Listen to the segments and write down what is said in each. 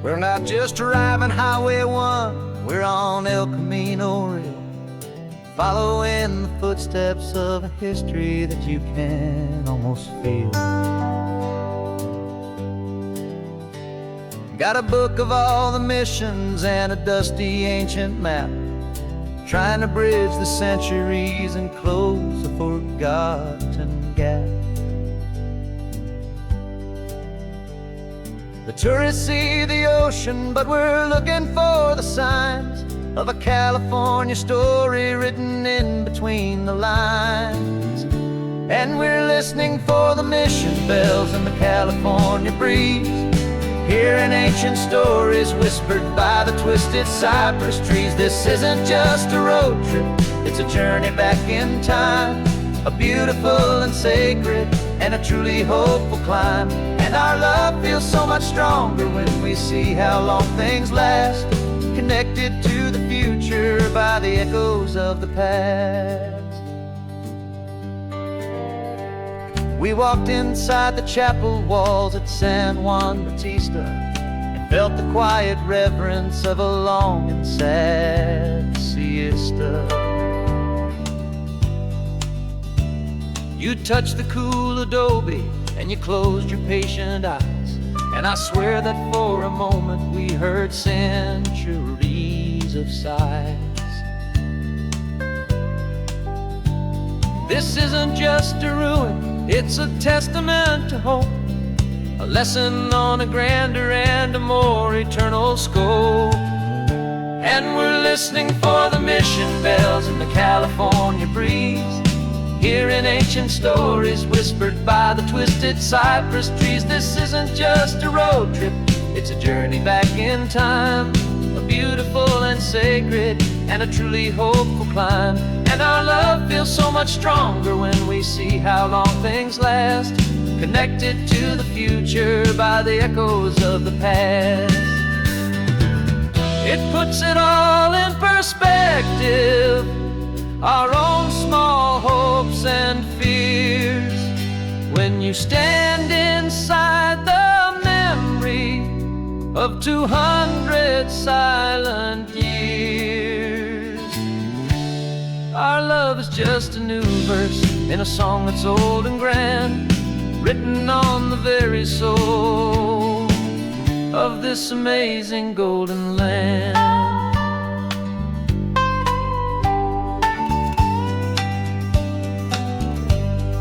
We're not just driving Highway 1, we're on El Camino Real, following the footsteps of a history that you can almost feel. Got a book of all the missions and a dusty ancient map, trying to bridge the centuries and close a forgotten gap. The tourists see the ocean, but we're looking for the signs of a California story written in between the lines. And we're listening for the mission bells in the California breeze, hearing ancient stories whispered by the twisted cypress trees. This isn't just a road trip, it's a journey back in time, a beautiful and sacred and a truly hopeful climb. And our love feels so much stronger when we see how long things last, connected to the future by the echoes of the past. We walked inside the chapel walls at San Juan Bautista and felt the quiet reverence of a long and sad siesta. You touched the cool adobe and you closed your patient eyes, and I swear that for a moment we heard centuries of sighs. This isn't just a ruin, it's a testament to hope, a lesson on a grander and a more eternal scope. And we're listening for the mission bells in the California breeze, hearing ancient stories whispered by the twisted cypress trees. This isn't just a road trip, it's a journey back in time, a beautiful and sacred and a truly hopeful climb. And our love feels so much stronger when we see how long things last, connected to the future by the echoes of the past. It puts it all in perspective, our own small hopes and fears, when you stand inside the memory of 200 silent years. Our love is just a new verse in a song that's old and grand, written on the very soul of this amazing golden land.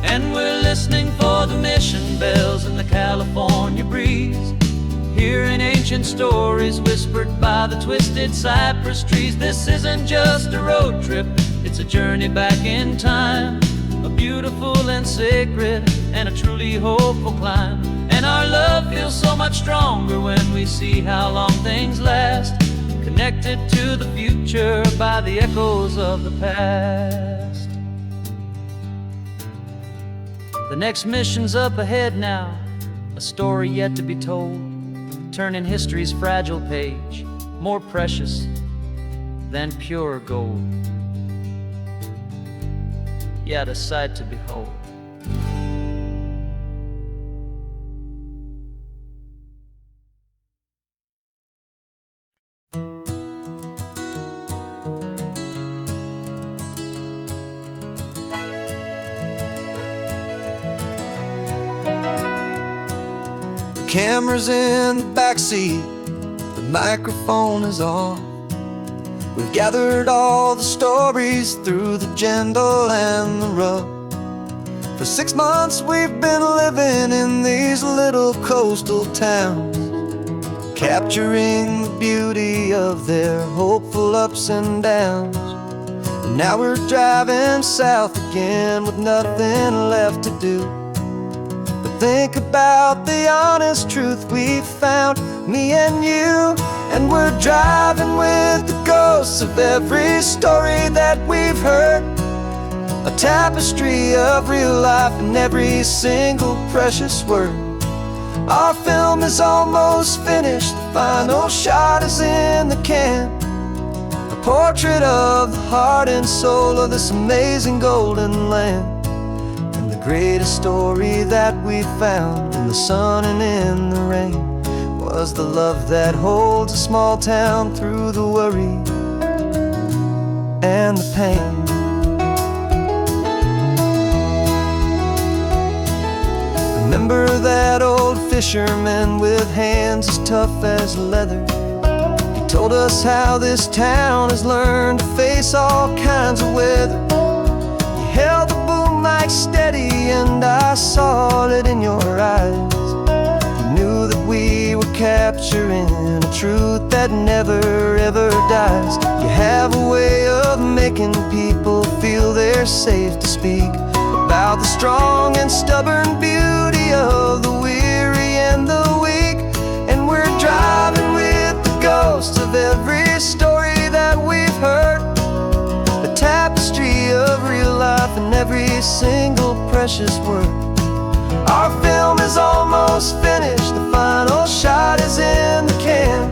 And we're listening for the mission bells in the California breeze, hearing ancient stories whispered by the twisted cypress trees. This isn't just a road trip, it's a journey back in time, a beautiful and sacred and a truly hopeful climb. And our love feels so much stronger when we see how long things last, connected to the future by the echoes of the past. The next mission's up ahead now, a story yet to be told, turning history's fragile page more precious than pure gold. Yet a sight to behold. The camera's in the backseat, the microphone is on. We've gathered all the stories through the gentle and the rough. For 6 months we've been living in these little coastal towns, capturing the beauty of their hopeful ups and downs. And now we're driving south again with nothing left to do but think about the honest truth we found, me and you. And we're driving with the ghosts of every story that we've heard, a tapestry of real life in every single precious word. Our film is almost finished, the final shot is in the can, a portrait of the heart and soul of this amazing golden land, and the greatest story that we found in the sun and in the rain. was the love that holds a small town through the worry and the pain. Remember that old fisherman with hands as tough as leather? He told us how this town has learned to face all kinds of weather. You held the boom mic steady and I saw it in your eyes. You knew that we were capturing a truth that never ever dies. You have a way of making people feel they're safe to speak about the strong and stubborn beauty of the weary and the weak. And we're driving with the ghosts of every story that we've heard, the tapestry of real life and every single precious word. Our film is almost finished, the final shot is in the can,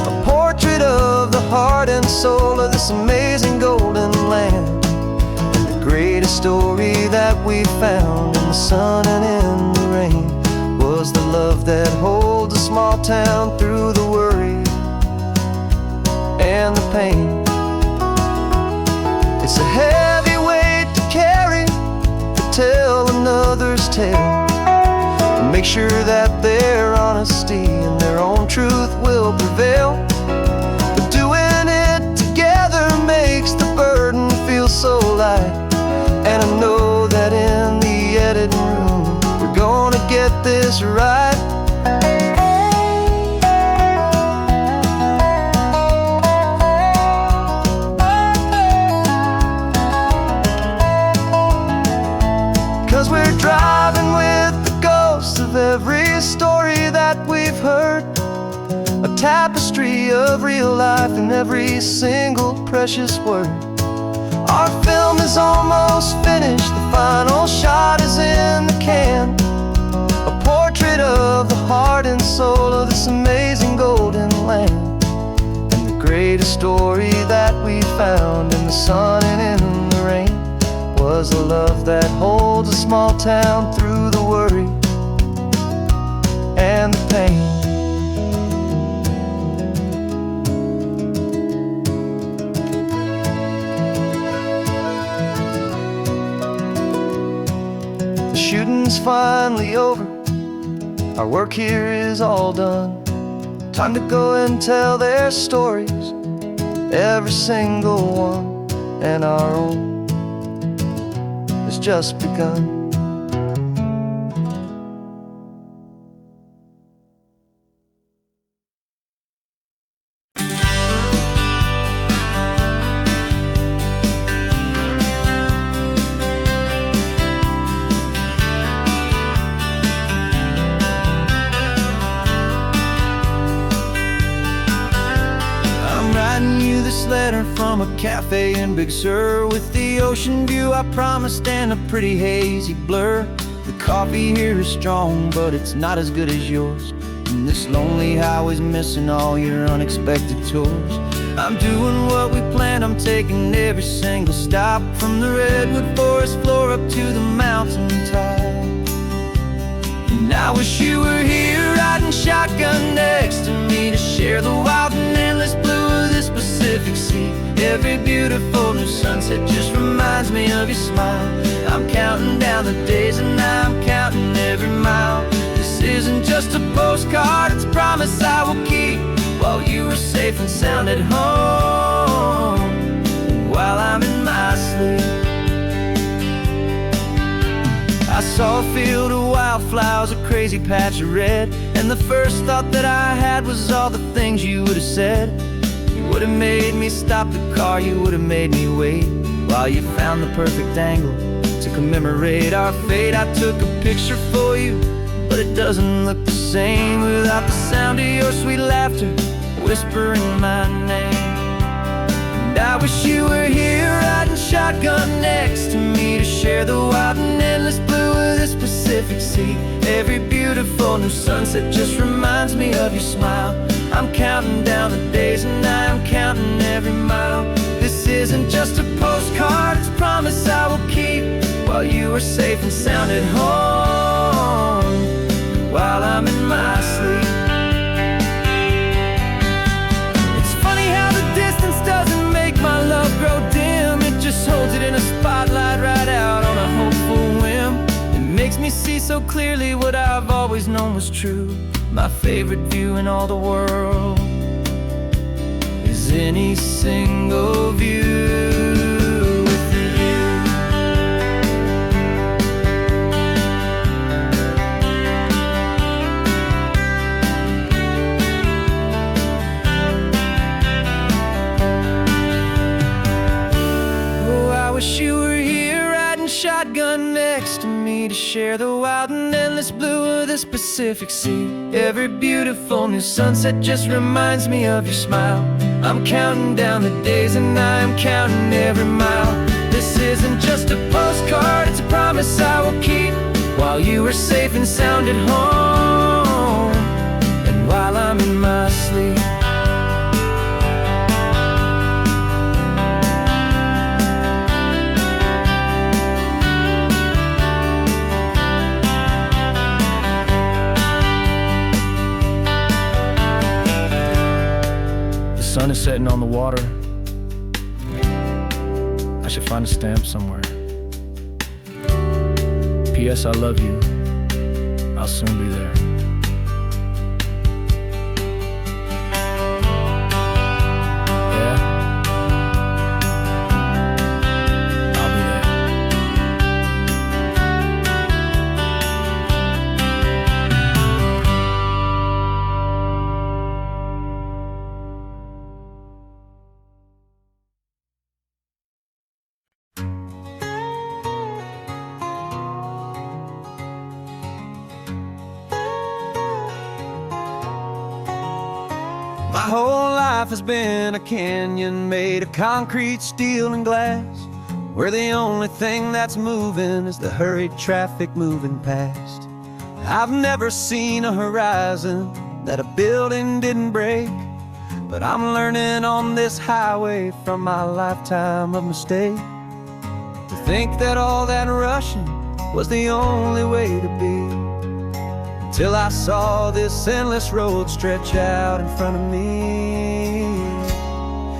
a portrait of the heart and soul of this amazing golden land. Greatest story that we found in the sun and in the rain was the love that holds a small town through the worry and the pain. It's a heavy weight to carry, to tell another's tale, and make sure that their honesty and their own truth will prevail. But doing it together makes the burden feel so light. And I know that in the editing room we're gonna get this right. 'Cause we're driving with the ghosts of every story that we've heard, a tapestry of real life in every single precious word. Our film is almost finished, the final shot is in the can, a portrait of the heart and soul of this amazing golden land. And the greatest story that we found in the sun and in the rain was a love that holds a small town through the worry and the pain. Shooting's finally over, our work here is all done. Time to go and tell their stories, every single one, and our own has just begun. Letter from a cafe in Big Sur, with the ocean view I promised and a pretty hazy blur. The coffee here is strong, but it's not as good as yours, and this lonely highway's missing all your unexpected tours. I'm doing what we planned, I'm taking every single stop, from the redwood forest floor up to the mountain top. And I wish you were here riding shotgun next to me to share the wild and endless blue of this Pacific Sea. Every beautiful new sunset just reminds me of your smile. I'm counting down the days and I'm counting every mile. This isn't just a postcard, it's a promise I will keep, while you are safe and sound at home, while I'm in my sleep. I saw a field of wildflowers, a crazy patch of red, and the first thought that I had was all the things you would have said. You would have made me stop the car, you would have made me wait, while you found the perfect angle to commemorate our fate. I took a picture for you, but it doesn't look the same without the sound of your sweet laughter whispering my name. And I wish you were here riding shotgun next to me to share the wild and endless blue of this Pacific Sea. Every beautiful new sunset just reminds me of your smile. I'm counting down the days and I'm counting every mile. This isn't just a postcard, it's a promise I will keep, while you are safe and sound at home, while I'm in my sleep. in a spotlight right out on a hopeful whim. It makes me see so clearly what I've always known was true. My favorite view in all the world is any single view. I wish you were here riding shotgun next to me to share the wild and endless blue of this Pacific Sea. Every beautiful new sunset just reminds me of your smile. I'm counting down the days and I am counting every mile. This isn't just a postcard, it's a promise I will keep, while you are safe and sound at home, and while I'm in my sleep. The sun is setting on the water. I should find a stamp somewhere. P.S. I love you. I'll soon be there. Yeah? I'll be there. My whole life has been a canyon made of concrete, steel, and glass, where the only thing that's moving is the hurried traffic moving past. I've never seen a horizon that a building didn't break, but I'm learning on this highway from my lifetime of mistake to think that all that rushing was the only way to be. Till I saw this endless road stretch out in front of me.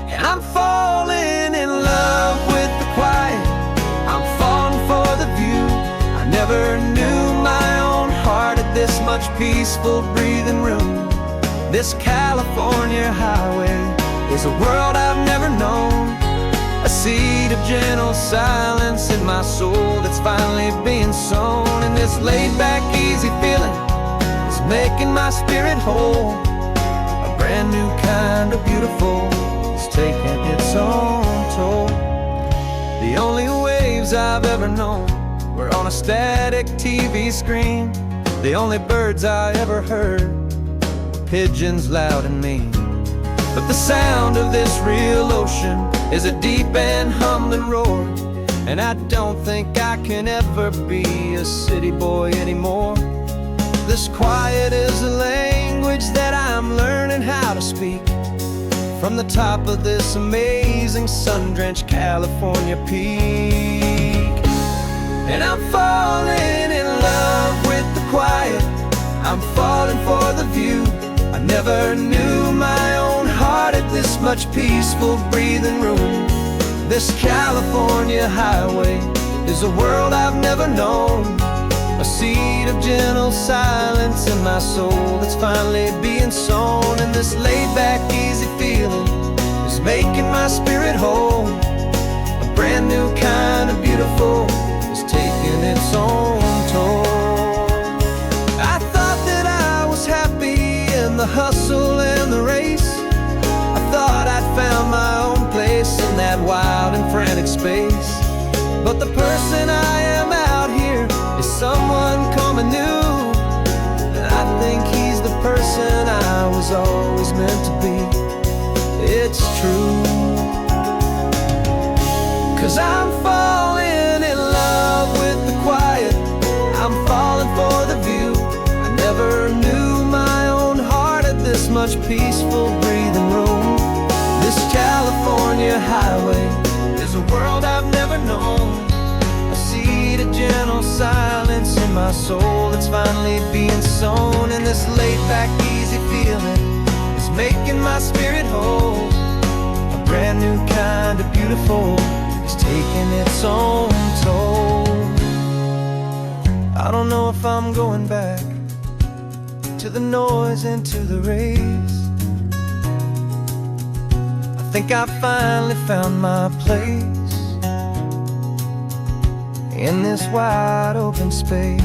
And I'm falling in love with the quiet, I'm falling for the view. I never knew my own heart had this much peaceful breathing room. This California highway is a world I've never known, a seed of gentle silence in my soul that's finally being sown. And this laid-back, easy feeling making my spirit whole. A brand new kind of beautiful is taking its own toll. The only waves I've ever known were on a static TV screen. The only birds I ever heard were pigeons loud and mean. But the sound of this real ocean is a deep and humbling roar, and I don't think I can ever be a city boy anymore. This quiet is a language that I'm learning how to speak from the top of this amazing sun-drenched California peak. And I'm falling in love with the quiet, I'm falling for the view. I never knew my own heart had this much peaceful breathing room. This California highway is a world I've never known, a seed of gentle silence in my soul that's finally being sown. And this laid-back, easy feeling is making my spirit whole. A brand new kind of beautiful is taking its own toll. I thought that I was happy in the hustle and the race. I thought I'd found my own place in that wild and frantic space. But the person I am out here is someone coming new, and I think he's the person I was always meant to be. It's true, 'cause I'm falling in love with the quiet, I'm falling for the view. I never knew my own heart had this much peaceful breathing room. This California highway is a world I've never known, a seed of gentle silence in my soul that's finally being sown. And this laid-back, easy feeling is making my spirit whole. A brand new kind of beautiful is taking its own toll. I don't know if I'm going back to the noise and to the race. I think I finally found my place in this wide open space.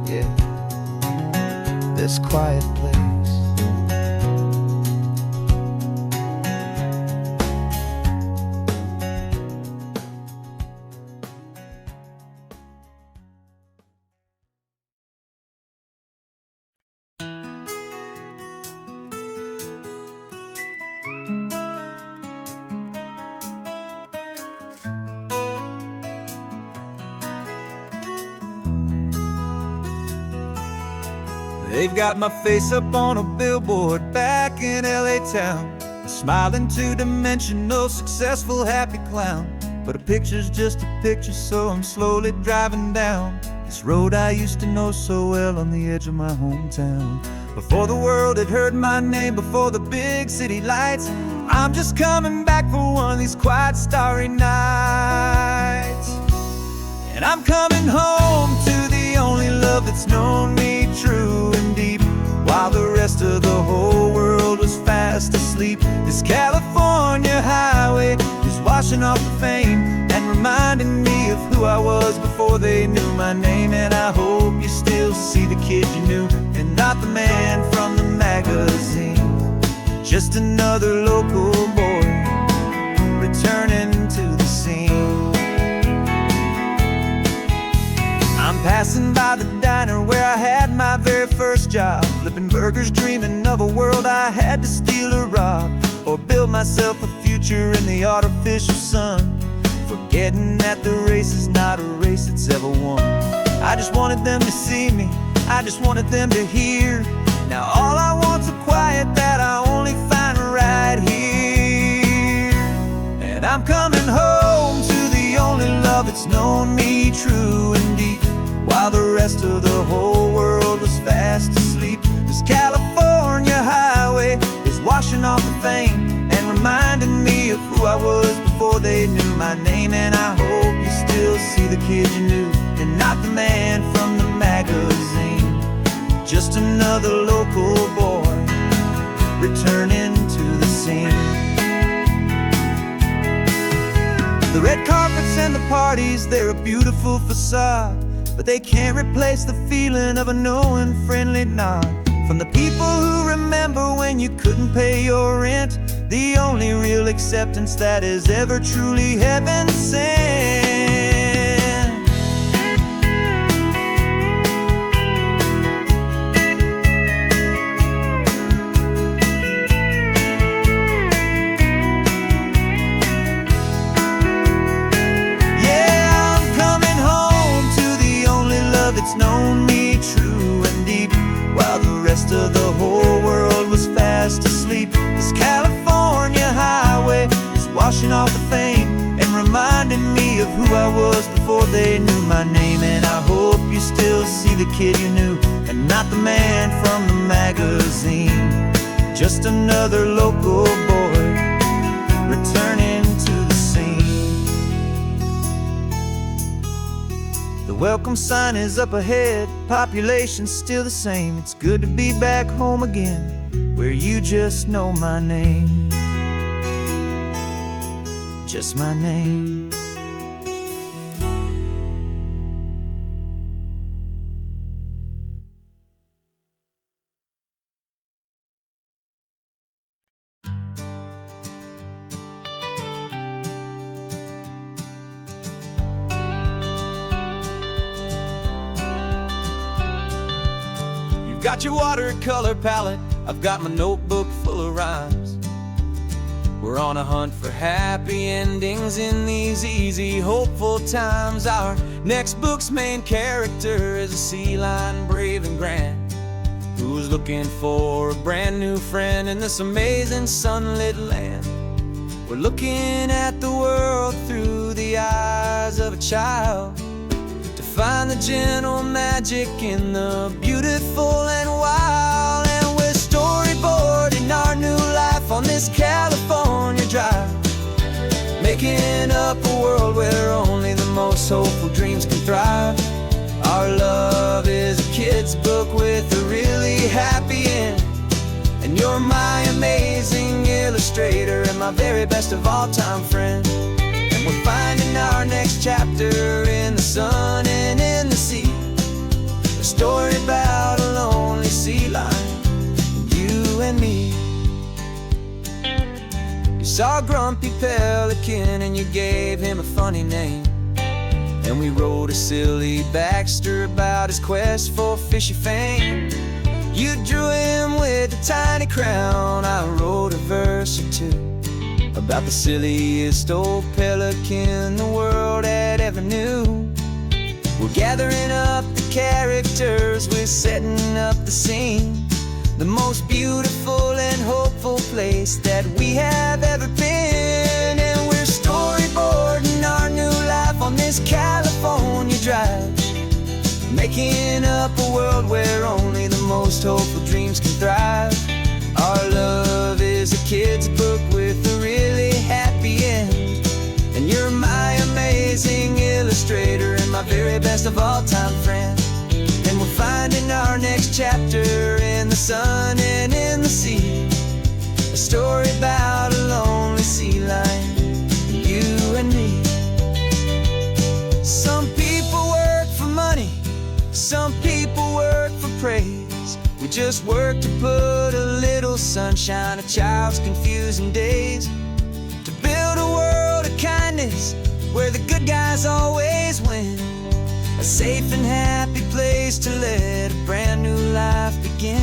Yeah, this quiet place. They've got my face up on a billboard back in LA town, a smiling two-dimensional, successful, happy clown. But a picture's just a picture, so I'm slowly driving down this road I used to know so well on the edge of my hometown. Before the world had heard my name, before the big city lights, I'm just coming back for one of these quiet, starry nights. And I'm coming home to the only love that's known me true and deep, while the rest of the whole world was fast asleep. This California highway is washing off the fame and reminding me of who I was before they knew my name. And I hope you still see the kid you knew, and not the man from the magazine. Just another local boy returning to the scene. I'm passing by the diner where I had my very first job, flipping burgers, dreaming of a world I had to steal or rob, or build myself a future in the artificial sun, forgetting that the race is not a race that's ever won. I just wanted them to see me, I just wanted them to hear. Now all I want's a quiet that I only find right here. And I'm coming home to the only love that's known me true and deep, while the rest of the whole world was fast asleep. This California highway is washing off the fame and reminding me of who I was before they knew my name. And I hope you still see the kid you knew, and not the man from the magazine. Just another local boy returning to the scene. The red carpets and the parties, they're a beautiful facade, but they can't replace the feeling of a knowing, friendly nod from the people who remember when you couldn't pay your rent. The only real acceptance that is ever truly heaven sent. It's known me true and deep, while the rest of the whole world was fast asleep. This California highway is washing off the fame and reminding me of who I was before they knew my name. And I hope you still see the kid you knew, and not the man from the magazine. Just another local boy returning to the scene. The welcome sign is up ahead, population's still the same. It's good to be back home again, where you just know my name. Just my name. Got your watercolor palette, I've got my notebook full of rhymes. We're on a hunt for happy endings in these easy, hopeful times. Our next book's main character is a sea lion, brave and grand, who's looking for a brand new friend in this amazing sunlit land. We're looking at the world through the eyes of a child, to find the gentle magic in the beautiful and wild. And we're storyboarding our new life on this California drive, making up a world where only the most hopeful dreams can thrive. Our love is a kid's book with a really happy end, and you're my amazing illustrator and my very best of all time friend. And we're finding our next chapter in the sun and in the sea, a story about a lonely sea lion, you and me. You saw a grumpy pelican and you gave him a funny name, and we wrote a silly Baxter about his quest for fishy fame. You drew him with a tiny crown, I wrote a verse or two about the silliest old pelican the world had ever knew. We're gathering up the characters, we're setting up the scene, the most beautiful and hopeful place that we have ever been. And we're storyboarding our new life on this California drive, making up a world where only the most hopeful dreams can thrive. Our love is a kid's book with a really happy end, and you're my amazing illustrator and my very best of all time friend. And we're finding our next chapter in the sun and in the sea, a story about a lonely sea lion, you and me. Some people work for money, some people work for praise. We just work to put a little sunshine in a child's confusing days, to build a world of kindness where the good guys always win, a safe and happy place to let a brand new life begin.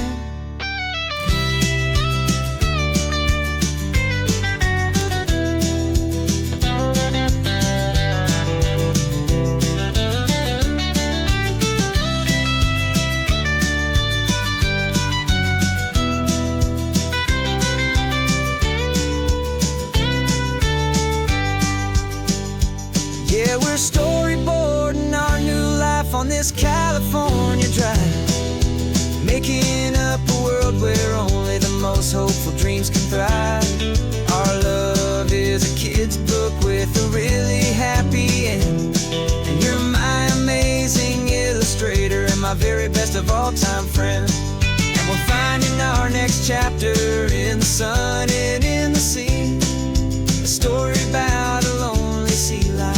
Yeah, we're storyboarding our new life on this California drive, making up a world where only the most hopeful dreams can thrive. Our love is a kid's book with a really happy end, and you're my amazing illustrator and my very best of all time friend. And we're finding our next chapter in the sun and in the sea, a story about a lonely sea lion,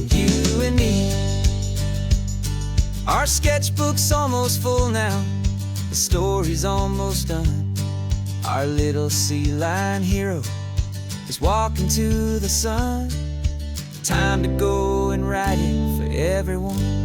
you and me. Our sketchbook's almost full now, the story's almost done. Our little sea lion hero is walking to the sun. Time to go and write it for everyone.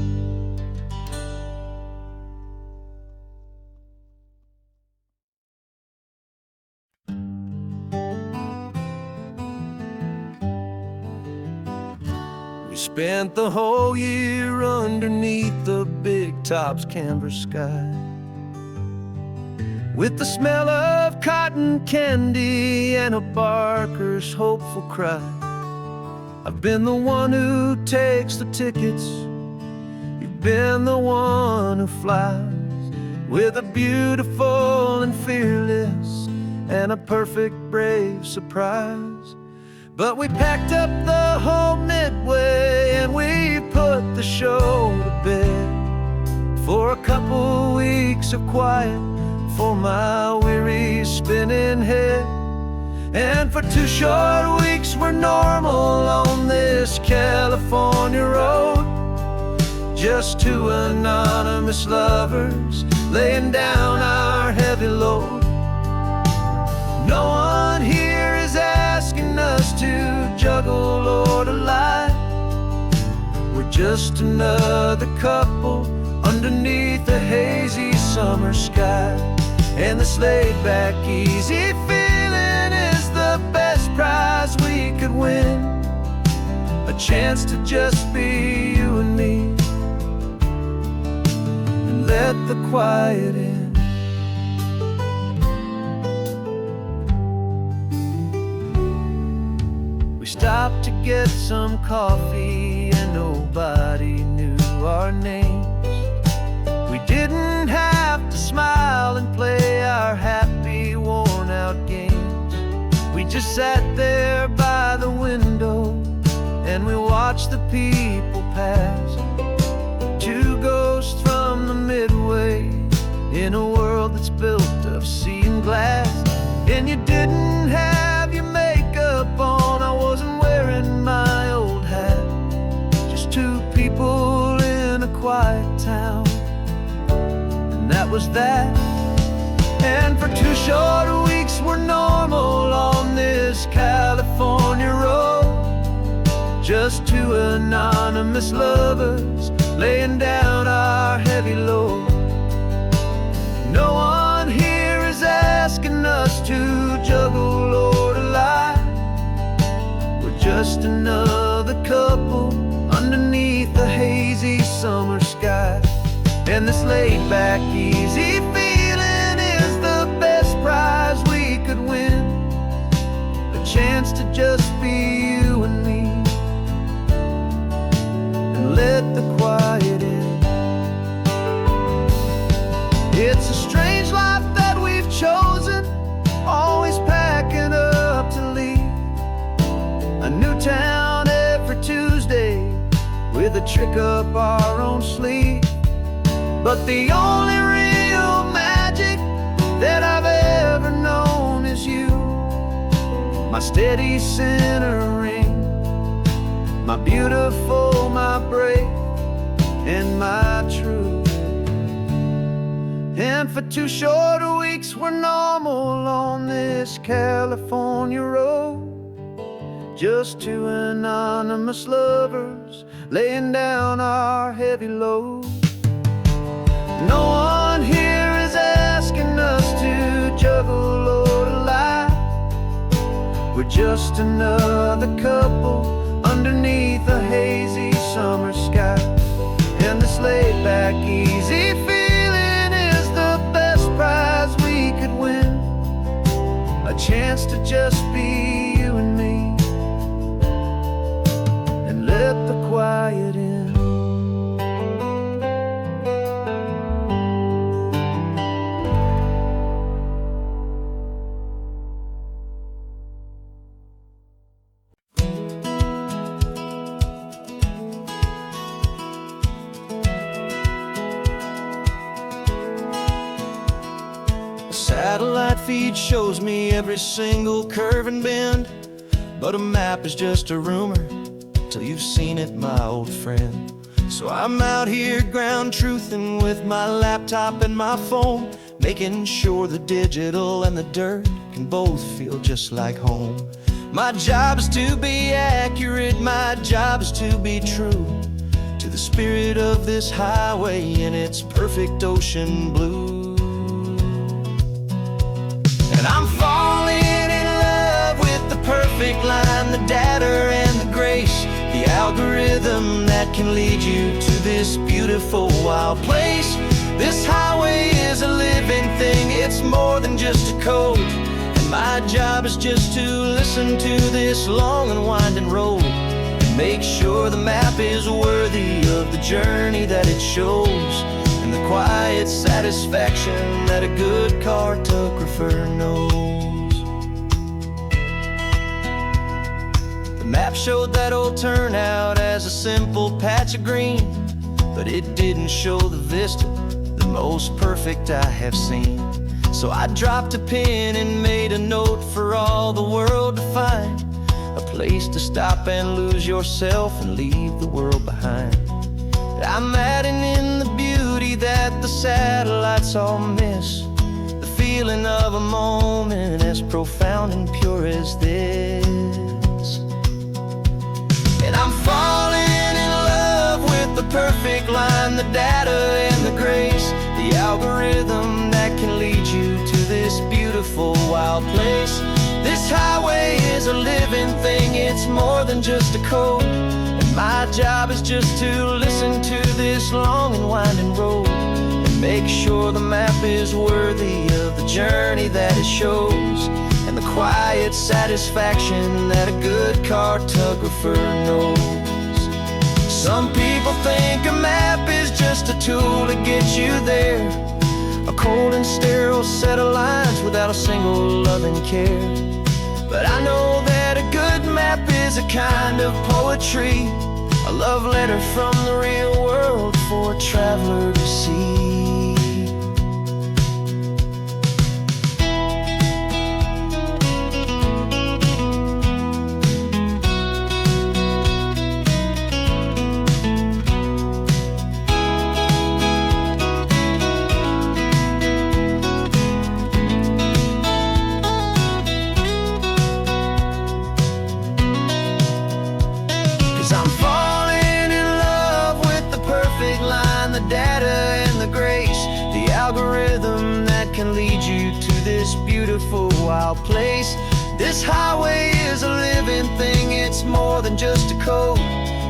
We spent the whole year underneath the big top's canvas sky, with the smell of cotton candy and a barker's hopeful cry. I've been the one who takes the tickets, you've been the one who flies, with a beautiful and fearless and a perfect brave surprise. But we packed up the whole Midway and we put the show to bed, for a couple weeks of quiet for my weary spinning head. And for 2 short weeks we're normal on this California road, just 2 anonymous lovers laying down our heavy load. No one here is asking us to juggle or to lie. We're just another couple underneath a hazy summer sky, and this laid-back, easy feeling is the best prize we could win, a chance to just be you and me, and let the quiet in. We stopped to get some coffee and nobody knew our names. We didn't have to smile and play our happy, worn-out games. We just sat there by the window and we watch the people pass. Two ghosts from the Midway in a world that's built of sea and glass. And you didn't have your makeup on, I wasn't wearing my old hat. Just two people in a quiet town, and that was that. And for 2 short weeks we're normal on this California road. Just two anonymous lovers laying down our heavy load. No one here is asking us to juggle or to lie. We're just another couple underneath the hazy summer sky. And this laid-back, easy feeling is the best prize we could win. A chance to just be you and me, and let the quiet in. It's a strange life that we've chosen, always packing up to leave. A new town every Tuesday, with a trick up our own sleeve. But the only real magic that I've ever known is you, my steady centering, my beautiful, my brave, and my true. And for 2 short weeks we're normal on this California road. Just two anonymous lovers laying down our heavy load. No one here is asking us to juggle or to lie. We're just another couple underneath a hazy summer sky. And this laid-back, easy feeling is the best prize we could win. A chance to just be you and me, and let the quiet in. Satellite feed shows me every single curve and bend, but a map is just a rumor till you've seen it, my old friend. So I'm out here ground truthing with my laptop and my phone, making sure the digital and the dirt can both feel just like home. My job is to be accurate, my job is to be true to the spirit of this highway in its perfect ocean blue. I'm falling in love with the perfect line, the data and the grace, the algorithm that can lead you to this beautiful wild place. This highway is a living thing, it's more than just a code. And my job is just to listen to this long and winding road, and make sure the map is worthy of the journey that it shows, and the quiet satisfaction that a good cartographer knows. The map showed that old turnout as a simple patch of green, but it didn't show the vista, the most perfect I have seen. So I dropped a pin and made a note for all the world to find, a place to stop and lose yourself and leave the world behind. I'm adding in the beauty that the satellites all miss, the feeling of a moment as profound and pure as this. And I'm falling in love with the perfect line, the data and the grace, the algorithm that can lead you to this beautiful wild place. This highway is a living thing, it's more than just a code. My job is just to listen to this long and winding road, and make sure the map is worthy of the journey that it shows, and the quiet satisfaction that a good cartographer knows. Some people think a map is just a tool to get you there, a cold and sterile set of lines without a single loving care. But I know that a good map is a kind of poetry, a love letter from the real world for a traveler to see. 'Cause I'm falling in love with the perfect line, the data and the grace, the algorithm that can lead you to this beautiful wild place. This highway is a living thing, it's more than just a code.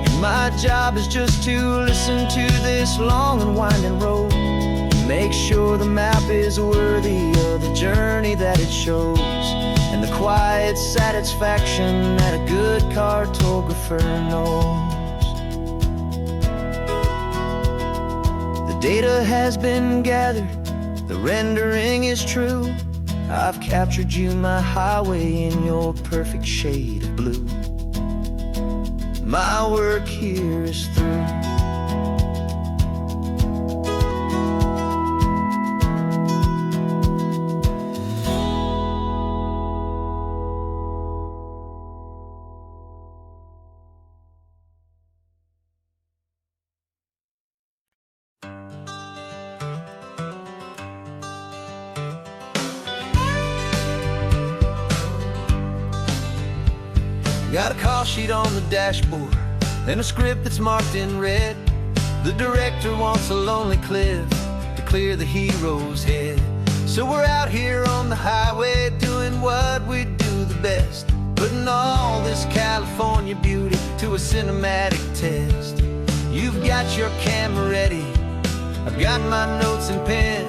And my job is just to listen to this long and winding road, and make sure the map is worthy of the journey that it shows, and the quiet satisfaction that a good cartographer knows. The data has been gathered, the rendering is true. I've captured you, my highway, in your perfect shade of blue. My work here is through. Got a call sheet on the dashboard and a script that's marked in red. The director wants a lonely cliff to clear the hero's head. So we're out here on the highway doing what we do the best, putting all this California beauty to a cinematic test. You've got your camera ready, I've got my notes and pen.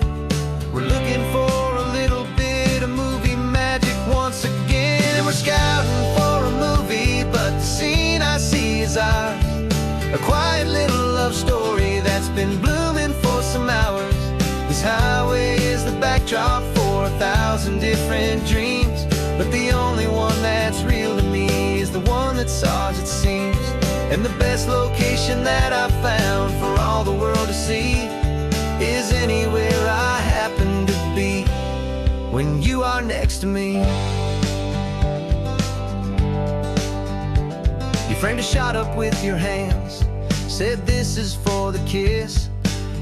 We're looking for a little bit of movie magic once again, and we're scouting for a movie, but the scene I see is ours. A quiet little love story that's been blooming for some hours. This highway is the backdrop for 1,000 different dreams, but the only one that's real to me is the one that's ours, it seems. And the best location that I've found for all the world to see is anywhere I happen to be when you are next to me. You framed a shot up with your hands, said this is for the kiss,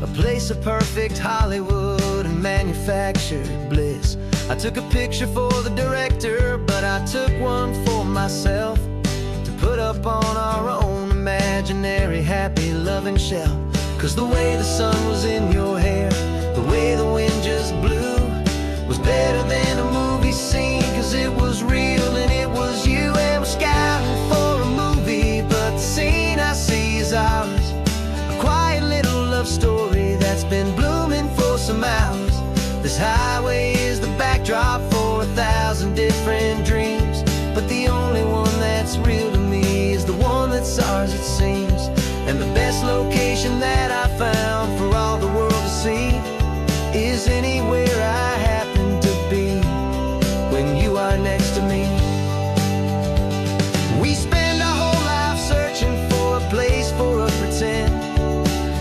a place of perfect Hollywood and manufactured bliss. I took a picture for the director, but I took one for myself to put up on our own imaginary happy loving shelf. 'Cause the way the sun was in your hair, the way the wind just blew, was better than a movie scene, 'cause it was real and it was you. And we're scouting for a movie, but the scene I see is ours. A quiet little love story that's been blooming for some hours. This highway is the backdrop for 1,000 different dreams, but the only one that's real to me is the one that's ours, it seems. And the best location that I found for all the world to see is anywhere I happen to be when you are next to me. We spend our whole life searching for a place for a pretend,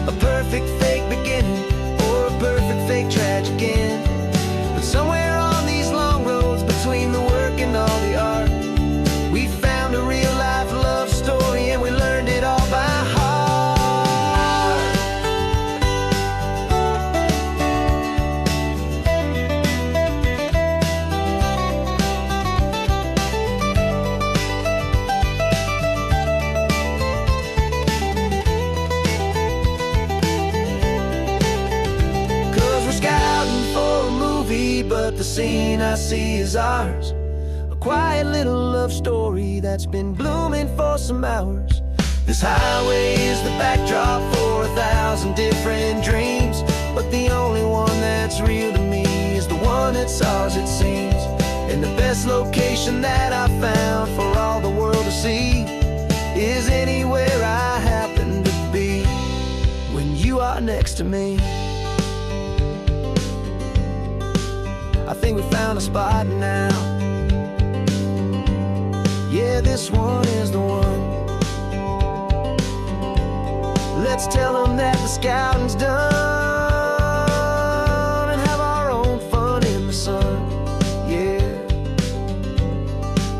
a perfect fake beginning or a perfect fake tragic end. But somewhere on these long roads between the work and all the art, we found a real life love story and we learned it all by heart. But the scene I see is ours. A quiet little love story that's been blooming for some hours. This highway is the backdrop for 1,000 different dreams, but the only one that's real to me is the one that's ours, it seems. And the best location that I found for all the world to see is anywhere I happen to be when you are next to me. I think we found a spot now. Yeah, this one is the one. Let's tell them that the scouting's done and have our own fun in the sun. Yeah,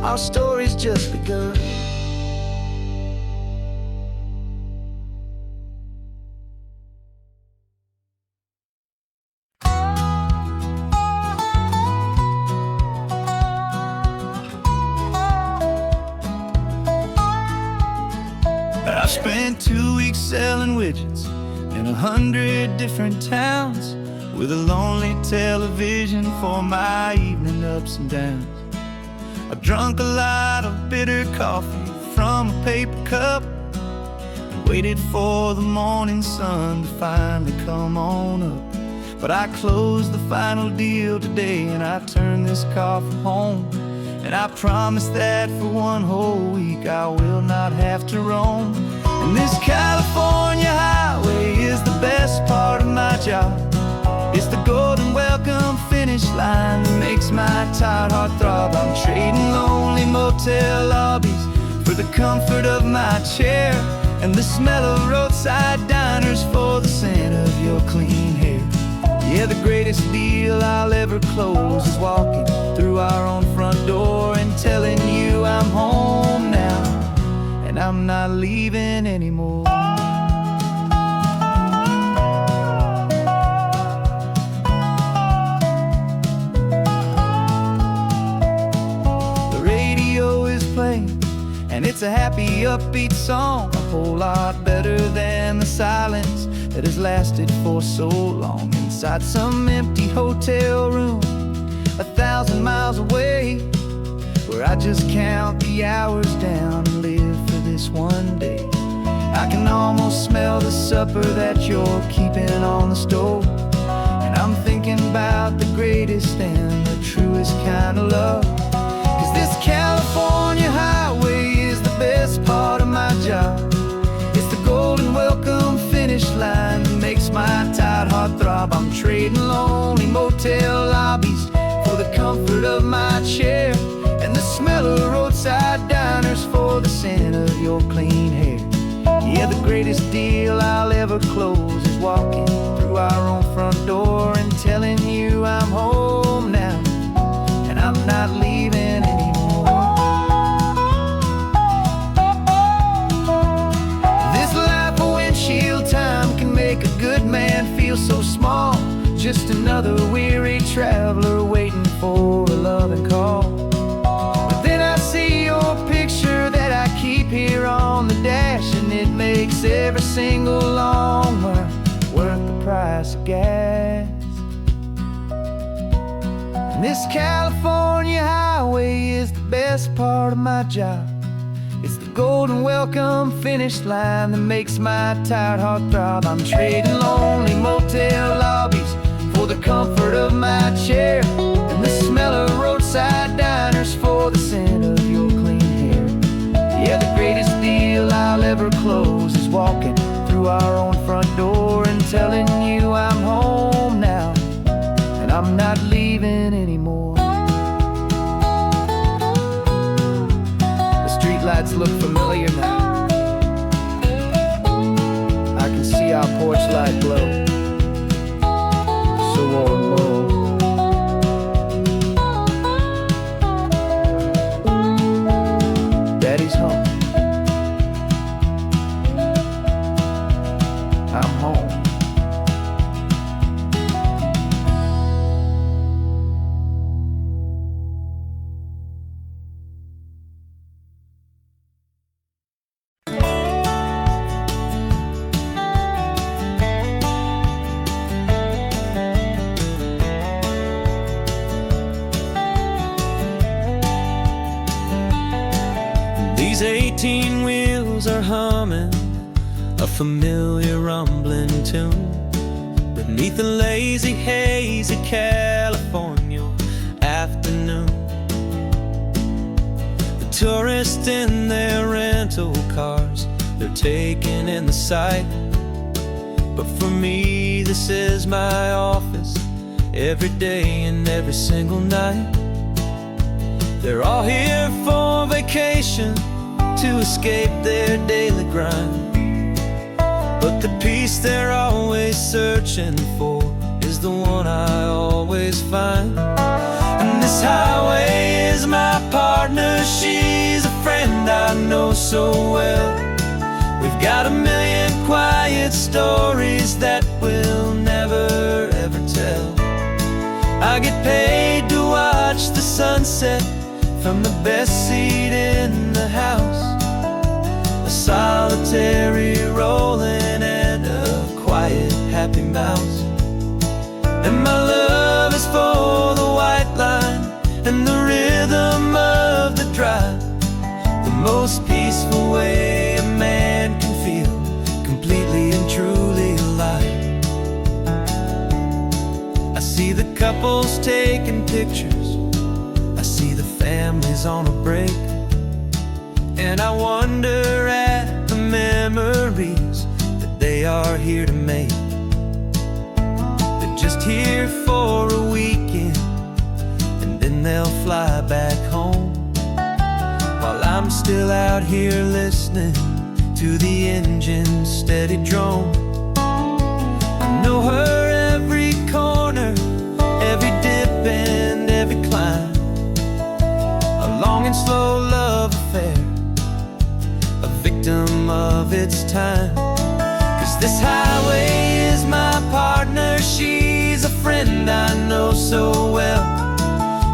our story's just begun. I spent 2 weeks selling widgets in 100 different towns, with a lonely television for my evening ups and downs. I drunk a lot of bitter coffee from a paper cup and waited for the morning sun to finally come on up. But I closed the final deal today and I turned this car from home. And I promise that for one whole week I will not have to roam. And this California highway is the best part of my job. It's the golden welcome finish line that makes my tired heart throb. I'm trading lonely motel lobbies for the comfort of my chair and the smell of roadside diners for the scent of your clean hair. Yeah, the greatest deal I'll ever close is walking through our own front door and telling you I'm home now and I'm not leaving anymore. The radio is playing and it's a happy, upbeat song, a whole lot better than the silence that has lasted for so long. Inside some empty hotel room 1,000 miles away, where I just count the hours down and live for this one day. I can almost smell the supper that you're keeping on the stove, and I'm thinking about the greatest and the truest kind of love. 'Cause this California highway is the best part of my job. It's the golden welcome finish line that makes my tired heart throb. I'm trading lonely motel lobbies for the comfort of my chair and the smell of roadside diners for the scent of your clean hair. Yeah, the greatest deal I'll ever close is walking through our own front door and telling you I'm home now and I'm not leaving anymore. This life of windshield time can make a good man feel so small, just another weary traveler waiting for a loving call. But then I see your picture that I keep here on the dash, and it makes every single long mile worth the price of gas. And this California highway is the best part of my job. It's the golden welcome finish line that makes my tired heart throb. I'm trading lonely motel lobbies for the comfort of my chair and the smell of roadside diners for the scent of your clean hair. Yeah, the greatest deal I'll ever close is walking through our own front door and telling you I'm home now and I'm not leaving anymore. The streetlights look familiar now. I can see our porch light glow, so warm, low. Daddy's home. I'm home. These 18 wheels are humming a familiar rumbling tune beneath a lazy, hazy California afternoon. The tourists in their rental cars, they're taking in the sight. But for me, this is my office every day and every single night. They're all here for vacation to escape their daily grind. But the peace they're always searching for is the one I always find. And this highway is my partner, she's a friend I know so well. We've got a million quiet stories that we'll never ever tell. I get paid to watch the sunset from the best seat in the house, a solitary rolling and a quiet happy mouse. And my love is for the white line and the rhythm of the drive, the most peaceful way a man can feel completely and truly alive. I see the couples taking pictures, I see the families on a break, and I wonder at the memories that they are here to make. They're just here for a weekend and then they'll fly back home, while I'm still out here listening to the engine's steady drone. I know her every corner, every dip and every climb, a long and slow love affair, a victim of its time. 'Cause this highway is my partner, she's a friend I know so well.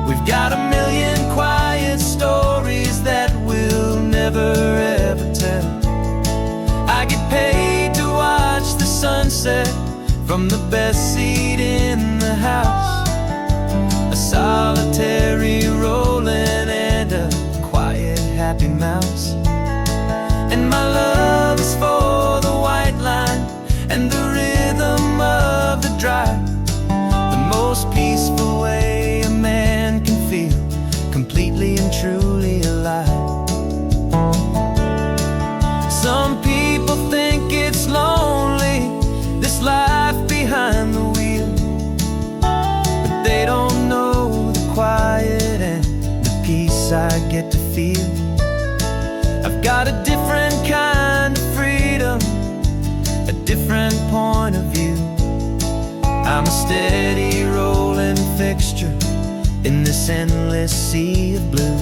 We've got a million quiet stories that we'll never ever tell. I get paid to watch the sunset from the best seat in the house, a solitary rolling and a quiet happy mouse. And my love is for the white line and the rhythm of the drive, the most peaceful way a man can feel completely and truly alive. Some people think it's lonely, this life behind the wheel, but they don't know the quiet and the peace I get to feel. I've got a different kind of freedom, a different point of view. I'm a steady rolling fixture in this endless sea of blue.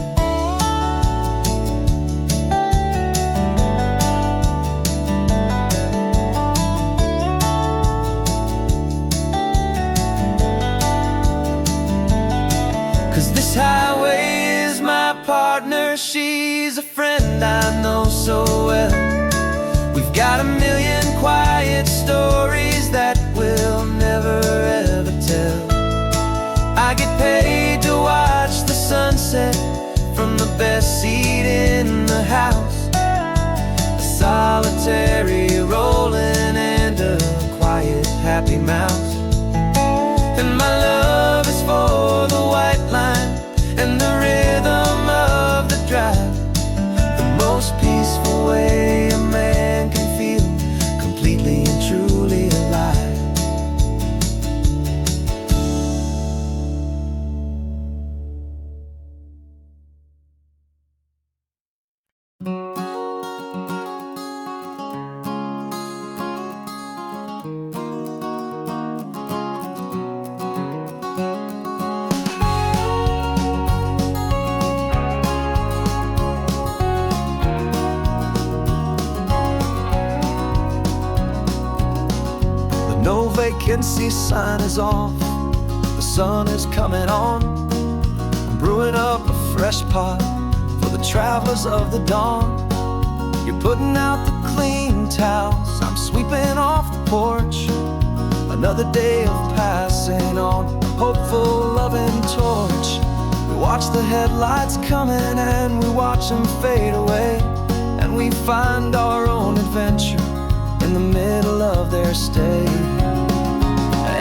This highway is my partner, she's a friend I know so well. We've got a million quiet stories that we'll never ever tell. I get paid to watch the sunset from the best seat in the house, a solitary rolling and a quiet happy mouse. And my love is for the white line and the rhythm of the drive, the most peaceful way a man can feel completely and truly alive. No vacancy sign is off, the sun is coming on. I'm brewing up a fresh pot for the travelers of the dawn. You're putting out the clean towels, I'm sweeping off the porch. Another day of passing on, a hopeful loving torch. We watch the headlights coming and we watch them fade away, and we find our own adventure in the middle of their stay.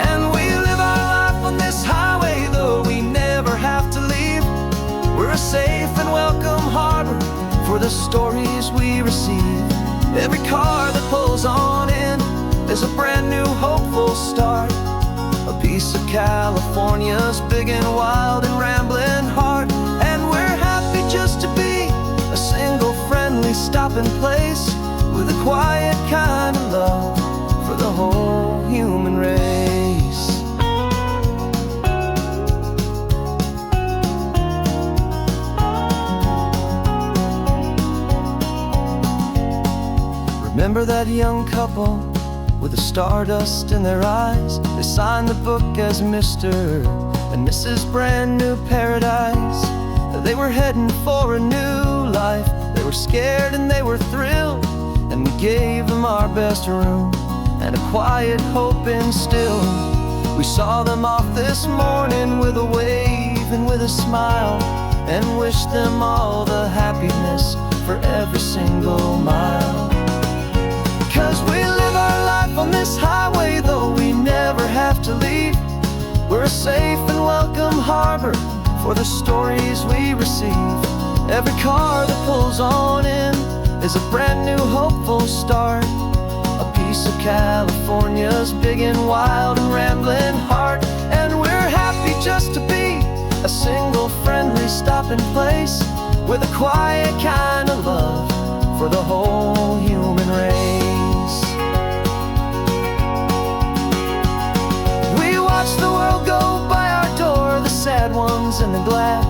And we live our life on this highway, though we never have to leave. We're a safe and welcome harbor for the stories we receive. Every car that pulls on in is a brand new hopeful start, a piece of California's big and wild and rambling heart. And we're stopping place, with a quiet kind of love for the whole human race. Remember that young couple with the stardust in their eyes? They signed the book as Mr. and Mrs. Brand New Paradise. They were heading for a new life. They were scared and they were thrilled, and we gave them our best room and a quiet hope instilled. We saw them off this morning with a wave and with a smile, and wished them all the happiness for every single mile. 'Cause we live our life on this highway, though we never have to leave. We're a safe and welcome harbor for the stories we receive. Every car that pulls on in is a brand new hopeful start, a piece of California's big and wild and rambling heart. And we're happy just to be a single friendly stopping place, with a quiet kind of love for the whole human race. We watch the world go by our door, the sad ones and the glad,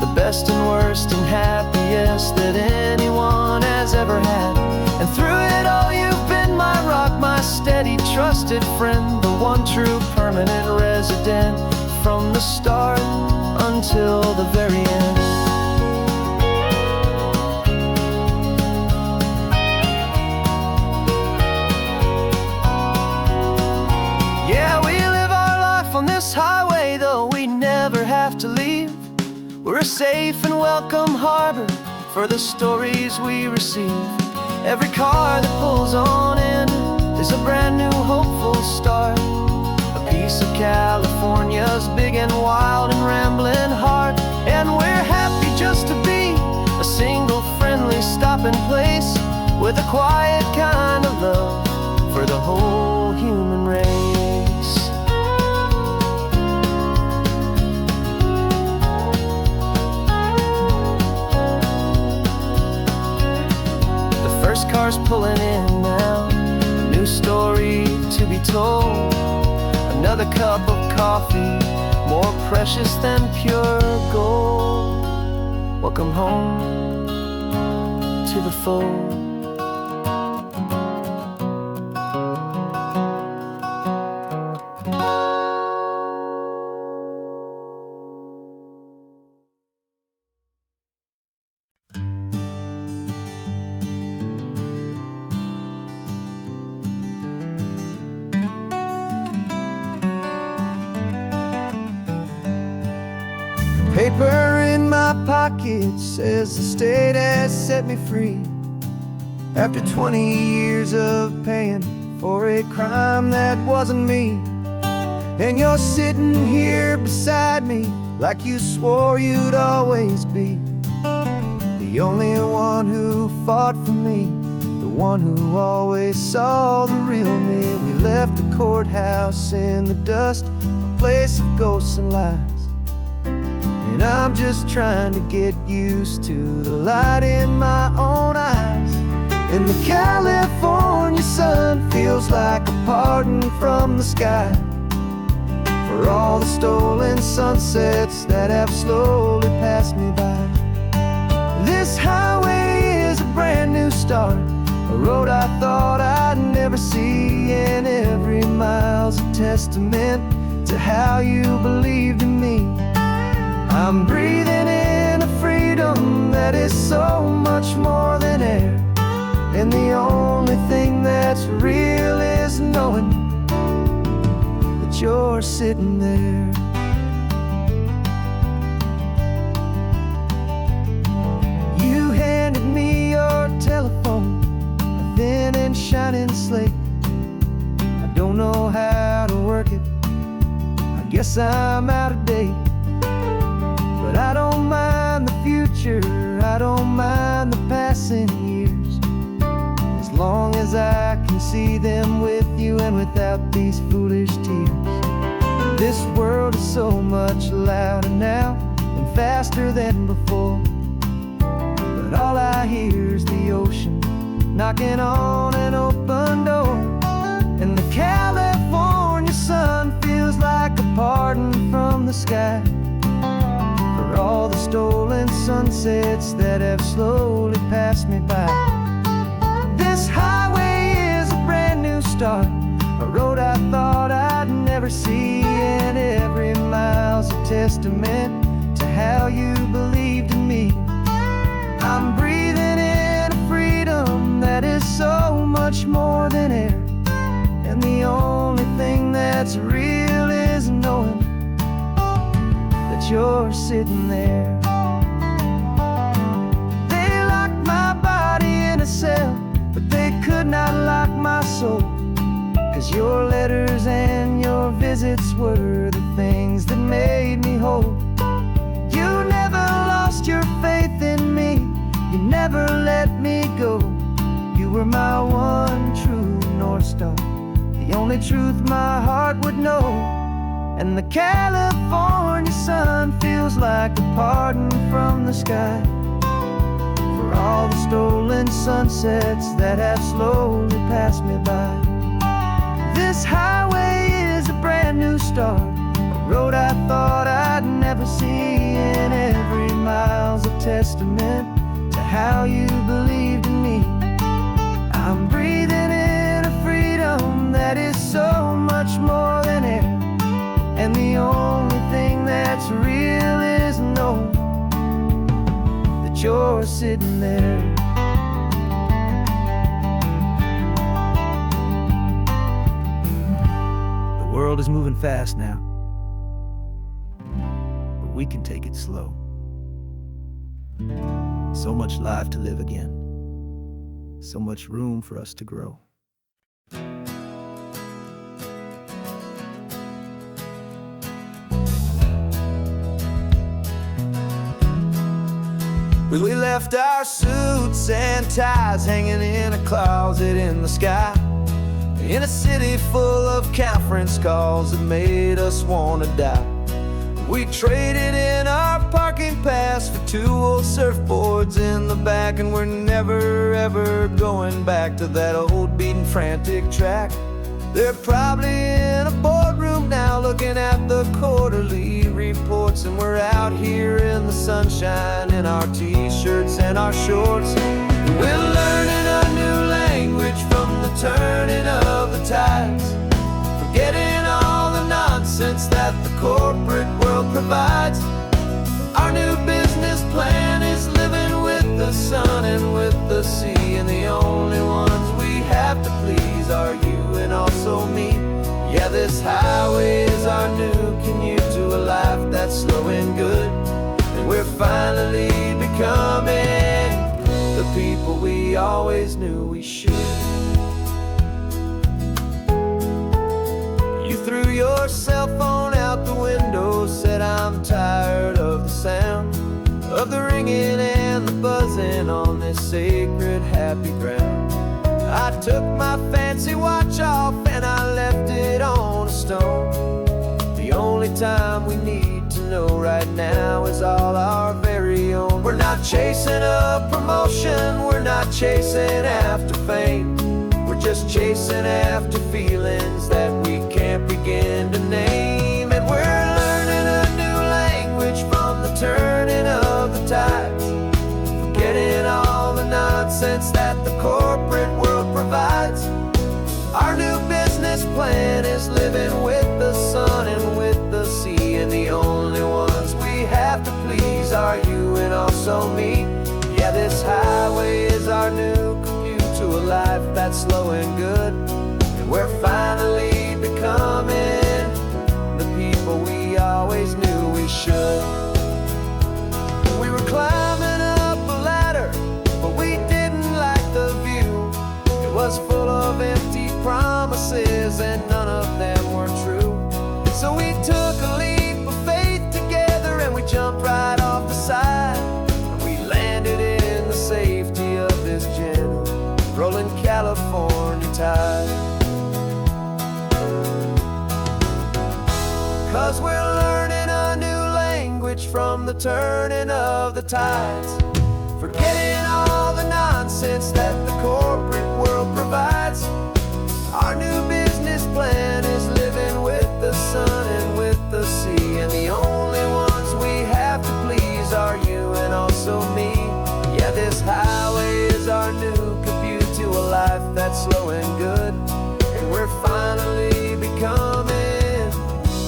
the best and worst and happiest that anyone has ever had. And through it all you've been my rock, my steady trusted friend, the one true permanent resident, from the start until the very end. Yeah, we live our life on this highway, though we never have to leave. We're a safe and welcome harbor for the stories we receive. Every car that pulls on in is a brand new hopeful start, a piece of California's big and wild and rambling heart. And we're happy just to be a single friendly stopping place, with a quiet kind of love for the whole human race. First car's pulling in now, a new story to be told. Another cup of coffee, more precious than pure gold. Welcome home to the fold. Paper in my pocket says the state has set me free, after 20 years of paying for a crime that wasn't me. And you're sitting here beside me like you swore you'd always be, the only one who fought for me, the one who always saw the real me. We left the courthouse in the dust, a place of ghosts and lies. And I'm just trying to get used to the light in my own eyes. And the California sun feels like a pardon from the sky for all the stolen sunsets that have slowly passed me by. This highway is a brand new start, a road I thought I'd never see, and every mile's a testament to how you believed in me. I'm breathing in a freedom that is so much more than air, and the only thing that's real is knowing that you're sitting there. You handed me your telephone, a thin and shining slate. I don't know how to work it, I guess I'm out of date. But I don't mind the future, I don't mind the passing years, as long as I can see them with you and without these foolish tears. This world is so much louder now and faster than before, but but all I hear is the ocean knocking on an open door. And the California sun feels like a pardon from the sky for all the stolen sunsets that have slowly passed me by. This highway is a brand new start, a road I thought I'd never see, and every mile's a testament to how you believed in me. I'm breathing in a freedom that is so much more than air, and the only thing that's real is knowing that you're sitting there. They locked my body in a cell, but they could not lock my soul, 'cause your letters and your visits were the things that made me whole. You never lost your faith in me, you never let me go. You were my one true North Star, the only truth my heart would know. And the California sun feels like a pardon from the sky for all the stolen sunsets that have slowly passed me by. This highway is a brand new start, a road I thought I'd never see, and every mile's a testament to how you believed in me. I'm breathing in a freedom that is so much more than air, and the only thing that's real is knowing that you're sitting there. The world is moving fast now, but we can take it slow. So much life to live again, so much room for us to grow. We left our suits and ties hanging in a closet in the sky, in a city full of conference calls that made us wanna die. We traded in our parking pass for 2 old surfboards in the back, and we're never ever going back to that old beaten frantic track. They're probably in a boardroom now looking at the quarterly reports, and we're out here in the sunshine in our t-shirts and our shorts. We're learning a new language from the turning of the tides, forgetting all the nonsense that the corporate world provides. Our new business plan is living with the sun and with the sea, and the only ones we have to please are you and also me. Yeah, this highway is our new commute to a life that's slow and good, and we're finally becoming the people we always knew we should. You threw your cell phone out the window, said I'm tired of the sound of the ringing and the buzzing on this sacred happy ground. I took my fancy watch off and I left it on a stone. The only time we need to know right now is all our very own. We're not chasing a promotion, we're not chasing after fame, we're just chasing after feelings that we can't begin to name. And we're learning a new language from the turning of the tides, forgetting all the nonsense that the corporate world provides. Our new business plan is living with the sun and with the sea, and the only ones we have to please are you and also me. Yeah, this highway is our new commute to a life that's slow and good, and we're finally becoming the people we always knew we should. We were climbing up a ladder, but we didn't like the view. It was full of empty promises and none of them were true. So we took a leap of faith together and we jumped right off the side, and we landed in the safety of this gentle rolling California tide. 'Cause we're learning a new language from the turning of the tides, forgetting all the nonsense that the corporate world provides. Our new business plan is living with the sun and with the sea, and the only ones we have to please are you and also me. Yeah, this highway is our new commute to a life that's slow and good, and we're finally becoming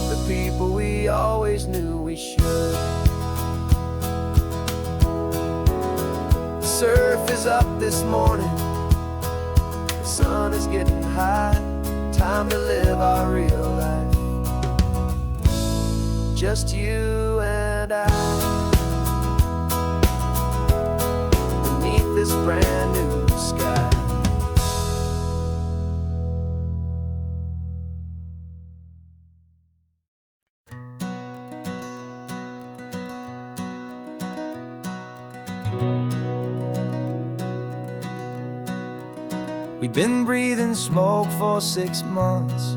the people we always knew we should. The surf is up this morning, the sun is getting high. Time to live our real life, just you and I, beneath this brand new sky. We've been breathing smoke for 6 months,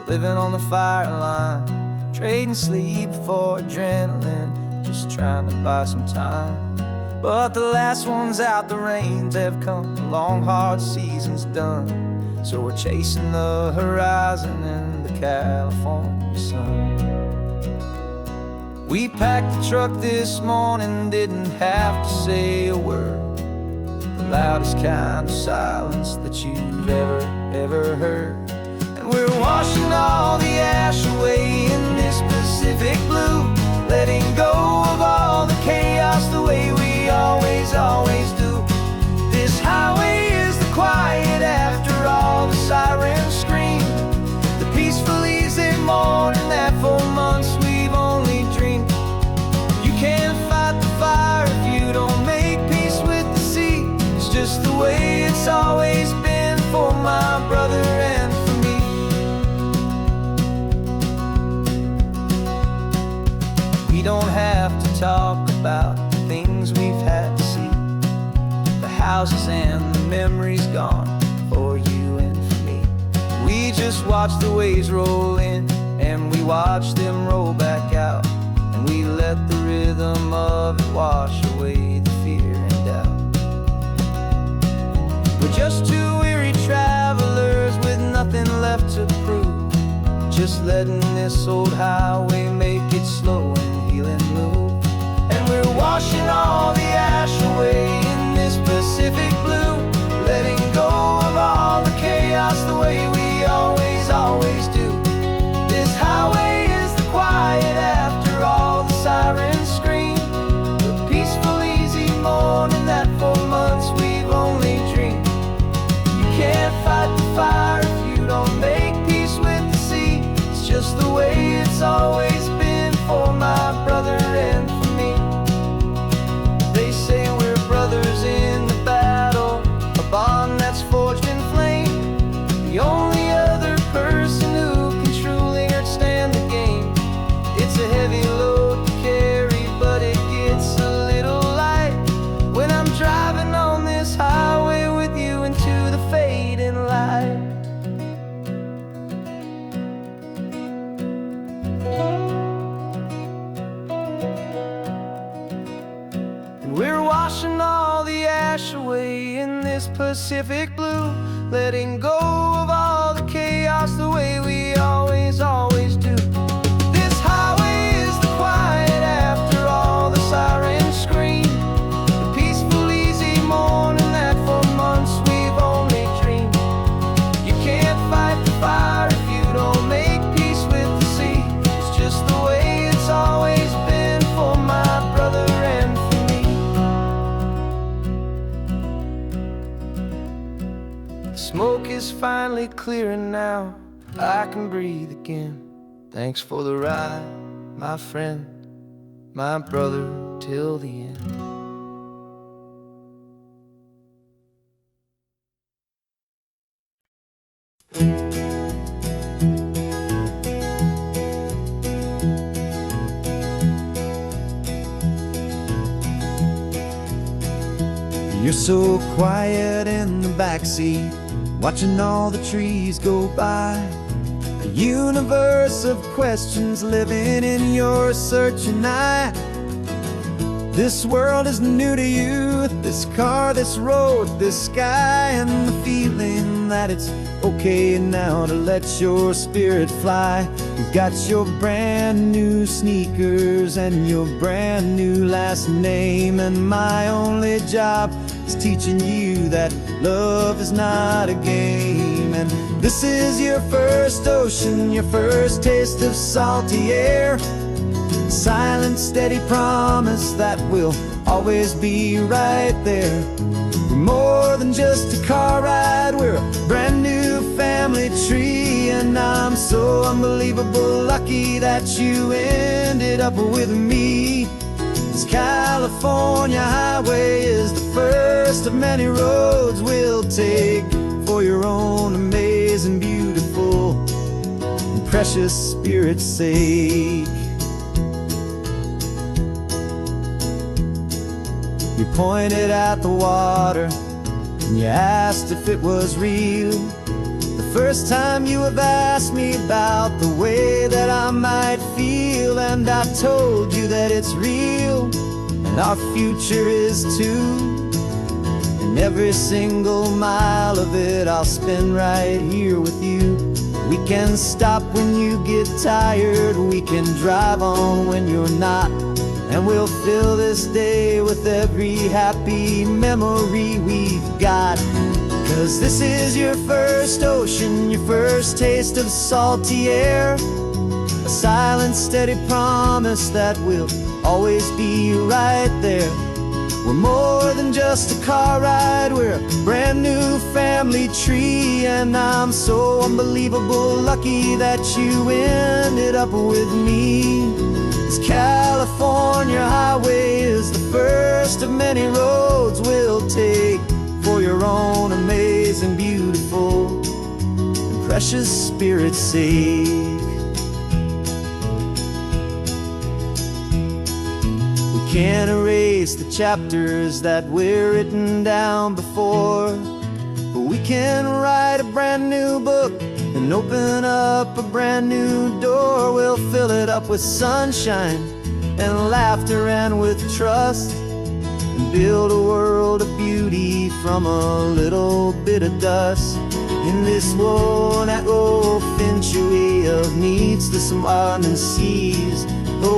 living on the fire line, trading sleep for adrenaline, just trying to buy some time. But the last one's out, the rains have come, the long hard season's done, so we're chasing the horizon in the California sun. We packed the truck this morning, didn't have to say a word, the loudest kind of silence that you've ever heard. And we're washing all the ash away in this Pacific blue, letting go of all the chaos the way we always do. This highway is the quiet after all the sirens scream, the peaceful easy morning that for months we've only dreamed. You can't fight the fire if you don't make peace with the sea. It's just the way it's always been for my brother and for me. We don't have to talk about the things we've had to see, the houses and the memories gone for you and for me. We just watch the waves roll in, and we watch them roll back out, and we let the rhythm of it wash away the fear and doubt. We're just two weary travelers with nothing left to prove, just letting this old highway make it slow and healing move. And we're washing all the ash away in this Pacific blue, letting go of all the chaos the way we always do. This highway is the quiet after all the sirens scream, the peaceful easy morning that for months we've only dreamed. You can't fight the fire if you don't make peace with the sea. It's just the way it's always been for my brother and for me. They say we're brothers in the battle, a bond that's forged in flame. The only other person who can truly understand the game. It's a heavy load to carry, but it gets a little light when I'm driving on this highway with you into the fading light. And we're washing all the ash away in this Pacific blue, letting go of all the chaos the way we always do. This highway is the quiet after all the sirens scream, the peaceful easy morning that for months we've only dreamed. You can't fight the fire if you don't make peace with the sea. It's just the way it's always been for my brother and for me. The smoke is finally clearing now, I can breathe again. Thanks for the ride, my friend, my brother, till the end. You're so quiet in the backseat, watching all the trees go by. A universe of questions living in your searching eye. This world is new to you, this car, this road, this sky, and the feeling that it's okay now to let your spirit fly. You've got your brand new sneakers and your brand new last name, and my only job is teaching you that love is not a game. And this is your first ocean, your first taste of salty air, silent, steady promise that we'll always be right there. We're more than just a car ride, we're a brand new family tree, and I'm so unbelievable lucky that you ended up with me. This California highway is the first of many roads we'll take for your own amazing, beautiful, and precious spirit's sake. You pointed at the water and you asked if it was real. The first time you have asked me about the way that I might feel, and I told you that it's real and our future is too. And every single mile of it I'll spend right here with you. We can stop when you get tired, we can drive on when you're not, and we'll fill this day with every happy memory we've got. 'Cause this is your first ocean, your first taste of salty air, a silent, steady promise that we'll always be right there. We're more than just a car ride, we're a brand new family tree, and I'm so unbelievable lucky that you ended up with me. This California highway is the first of many roads we'll take for your own amazing, beautiful, and precious spirit's sake. We can't erase the chapters that were written down before, but we can write a brand new book and open up a brand new door. We'll fill it up with sunshine and laughter and with trust, and build a world of beauty from a little bit of dust. In this world that finchuí of needs the summer seas,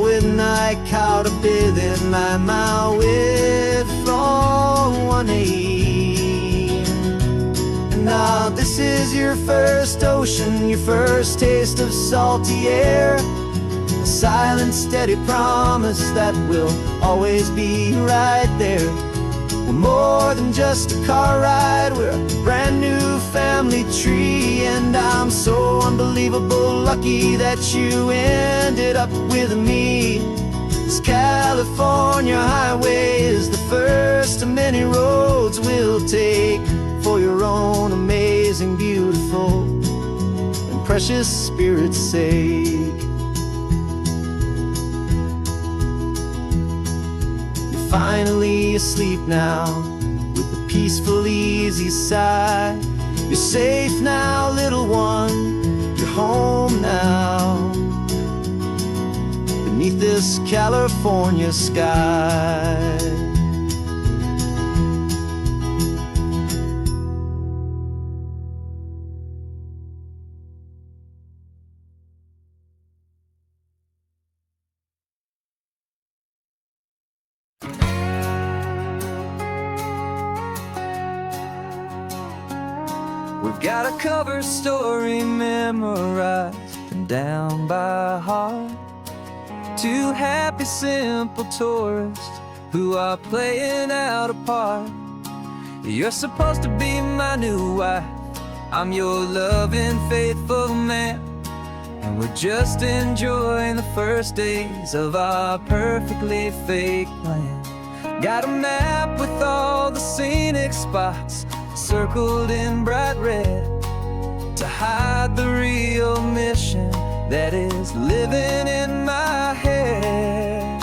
with night caught a bit in my mouth with from one aim. And now this is your first ocean, your first taste of salty air, a silent, steady promise that we'll always be right there. We're more than just a car ride, we're a brand new family tree, and I'm so unbelievable lucky that you ended up with me. This California highway is the first of many roads we'll take for your own amazing, beautiful, and precious spirit's sake. You're finally asleep now with a peaceful, easy sigh. You're safe now, little one, you're home now, beneath this California sky. We've got a cover story memorized and down by heart. Two happy, simple tourists who are playing out a part. You're supposed to be my new wife, I'm your loving, faithful man, and we're just enjoying the first days of our perfectly fake plan. Got a map with all the scenic spots circled in bright red to hide the real mission that is living in my head.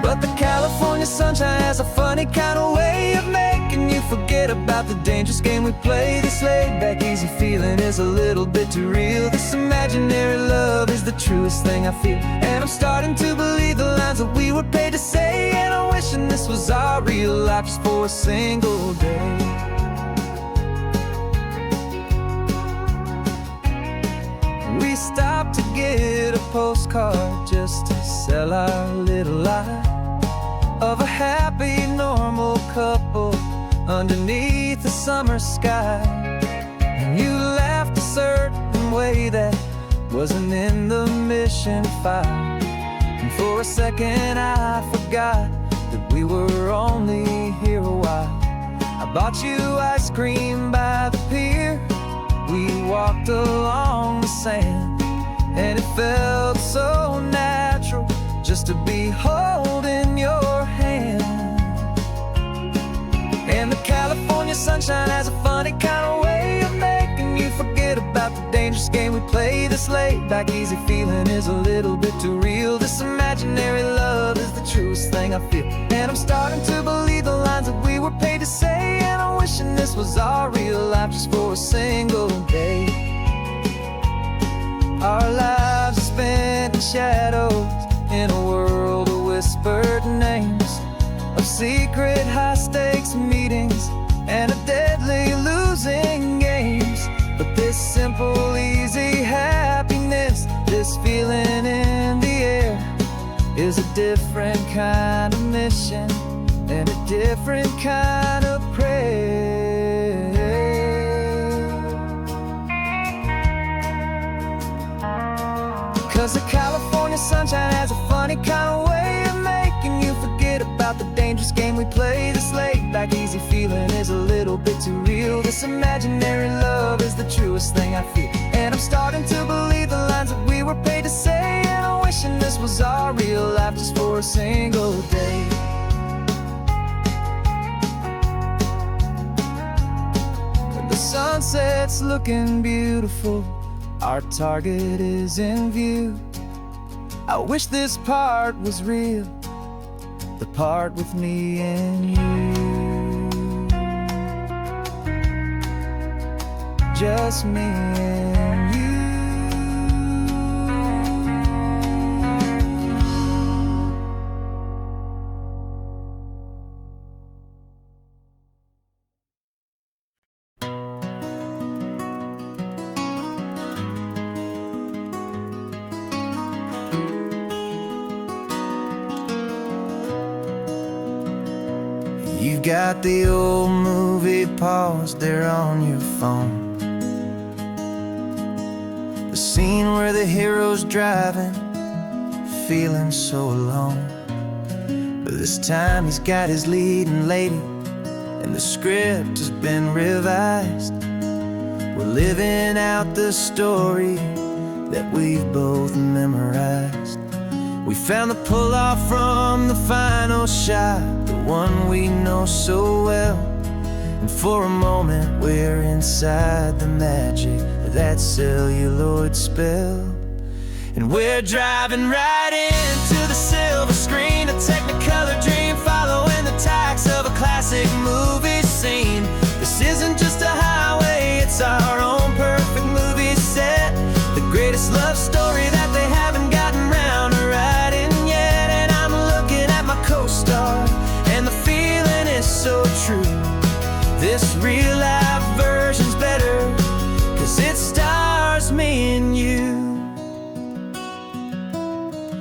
But the California sunshine has a funny kind of way of making you forget about the dangerous game we play. This laid-back, easy feeling is a little bit too real. This imaginary love is the truest thing I feel. And I'm starting to believe the lines that we were paid to say. And I'm wishing this was our real life just for a single day. We stopped to get a postcard just to sell our little lie of a happy, normal couple underneath the summer sky. And you laughed a certain way that wasn't in the mission file. And for a second I forgot that we were only here a while. I bought you ice cream by the pier. We walked along the sand, and it felt so natural just to be holding your hand. And the California sunshine has a funny kind of way of making you forget about the dangerous game we play. This laid-back, easy feeling is a little bit too real. This imaginary love is the truest thing I feel. And I'm starting to believe the lines that we were paid to say. And I'm wishing this was our real life just for a single day. Our lives are spent in shadows, in a world of whispered names, of secret high-stakes meetings and of deadly losing games. But this simple, easy happiness, this feeling in the air, is a different kind of mission and a different kind of prayer. 'Cause the California sunshine has a funny kind of way of making you forget about the dangerous game we play. This laid-back, easy feeling is a little bit too real. This imaginary love is the truest thing I feel. And I'm starting to believe the lines that we were paid to say. And I'm wishing this was our real life just for a single day. When the sunset's looking beautiful, our target is in view. I wish this part was real, the part with me and you. Just me and you. You've got the old movie paused there on your phone, the scene where the hero's driving, feeling so alone. But this time he's got his leading lady, and the script has been revised. We're living out the story that we've both memorized. We found the pull-off from the final shot, the one we know so well. And for a moment we're inside the magic of that celluloid spell. And we're driving right into the silver screen, a Technicolor dream, following the tacks of a classic movie scene. This isn't just a highway, it's our own perfect movie set, the greatest love story that they haven't gotten round to writing yet. And I'm looking at my co-star, and the feeling is so true. This real life version's better, 'cause it stars me and you.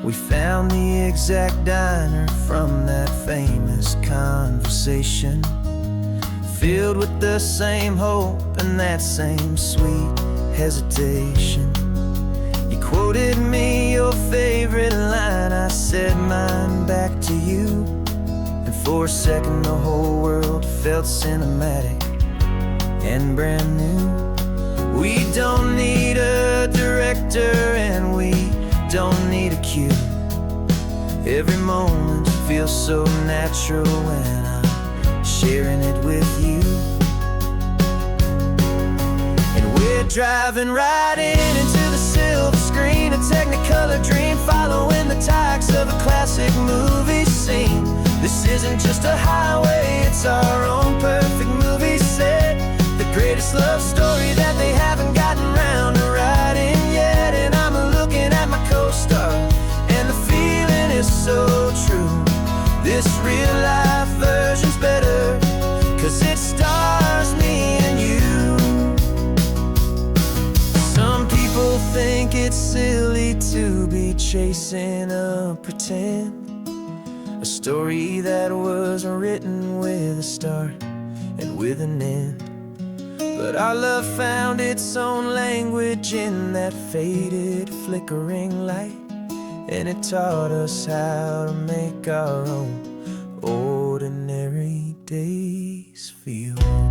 We found the exact diner from that famous conversation, filled with the same hope and that same sweet hesitation. You quoted me your favorite line, I said mine back to you. And for a second the whole world felt cinematic and brand new. We don't need a director and we don't need a cue. Every moment feels so natural when I'm sharing it with you. And we're driving right into the silver screen, a Technicolor dream, following the tacks of a classic movie scene. This isn't just a highway, it's our own perfect movie This love story that they haven't gotten round to writing yet. And I'm looking at my co-star, and the feeling is so true. This real life version's better, 'cause it stars me and you. Some people think it's silly to be chasing a pretend, a story that was written with a start and with an end. But our love found its own language in that faded, flickering light, and it taught us how to make our own ordinary days feel right.